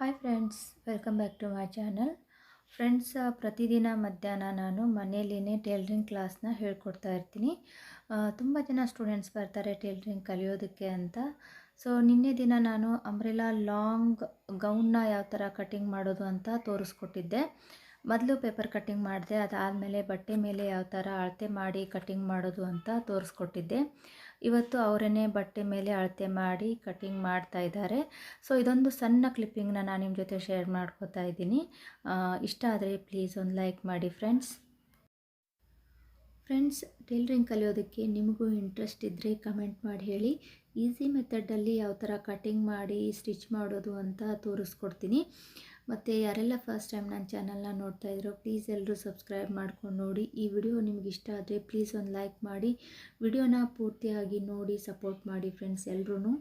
Hi friends, welcome back to my channel. Friends, ಪ್ರತಿದಿನ ಮಧ್ಯಾಹ್ನ ನಾನು ಮನೆಯಲ್ಲಿನೇ ಟೇಲರಿಂಗ್ ಕ್ಲಾಸ್ನ ಹೇಳ್ಕೊಡ್ತಾ ಇರ್ತೀನಿ. ತುಂಬ ಜನ ಸ್ಟೂಡೆಂಟ್ಸ್ ಬರ್ತಾರೆ ಟೇಲರಿಂಗ್ ಕಲಿಯೋದಕ್ಕೆ ಅಂತ. ಸೊ ನಿನ್ನೆ ದಿನ ನಾನು ಅಂಬ್ರೆಲಾ ಲಾಂಗ್ ಗೌನ್ನ ಯಾವ ಥರ ಕಟಿಂಗ್ ಮಾಡೋದು ಅಂತ ತೋರಿಸ್ಕೊಟ್ಟಿದ್ದೆ. ಮೊದಲು ಪೇಪರ್ ಕಟ್ಟಿಂಗ್ ಮಾಡಿದೆ, ಅದಾದಮೇಲೆ ಬಟ್ಟೆ ಮೇಲೆ ಯಾವ ಥರ ಅಳತೆ ಮಾಡಿ ಕಟ್ಟಿಂಗ್ ಮಾಡೋದು ಅಂತ ತೋರಿಸ್ಕೊಟ್ಟಿದ್ದೆ. ಇವತ್ತು ಅವರೇ ಬಟ್ಟೆ ಮೇಲೆ ಅಳತೆ ಮಾಡಿ ಕಟ್ಟಿಂಗ್ ಮಾಡ್ತಾ ಇದ್ದಾರೆ. ಸೊ ಇದೊಂದು ಸಣ್ಣ ಕ್ಲಿಪ್ಪಿಂಗ್ನ ನಾನು ನಿಮ್ಮ ಜೊತೆ ಶೇರ್ ಮಾಡ್ಕೋತಾ ಇದ್ದೀನಿ. ಇಷ್ಟ ಆದರೆ ಪ್ಲೀಸ್ ಒಂದು ಲೈಕ್ ಮಾಡಿ ಫ್ರೆಂಡ್ಸ್. ಟೇಲರಿಂಗ್ ಕಲಿಯೋದಕ್ಕೆ ನಿಮಗೂ ಇಂಟ್ರೆಸ್ಟ್ ಇದ್ದರೆ ಕಮೆಂಟ್ ಮಾಡಿ ಹೇಳಿ. ಈಸಿ ಮೆಥಡಲ್ಲಿ ಯಾವ ಥರ ಕಟ್ಟಿಂಗ್ ಮಾಡಿ ಸ್ಟಿಚ್ ಮಾಡೋದು ಅಂತ ತೋರಿಸ್ಕೊಡ್ತೀನಿ. ಮತ್ತು ಯಾರೆಲ್ಲ ಫಸ್ಟ್ ಟೈಮ್ ನನ್ನ ಚಾನಲ್ನ ನೋಡ್ತಾ ಇದ್ರೋ ಪ್ಲೀಸ್ ಎಲ್ಲರೂ ಸಬ್ಸ್ಕ್ರೈಬ್ ಮಾಡ್ಕೊಂಡು ನೋಡಿ. ಈ ವಿಡಿಯೋ ನಿಮ್ಗೆ ಇಷ್ಟ ಆದರೆ ಪ್ಲೀಸ್ ಒಂದು ಲೈಕ್ ಮಾಡಿ, ವಿಡಿಯೋನ ಪೂರ್ತಿಯಾಗಿ ನೋಡಿ ಸಪೋರ್ಟ್ ಮಾಡಿ ಫ್ರೆಂಡ್ಸ್ ಎಲ್ರೂ.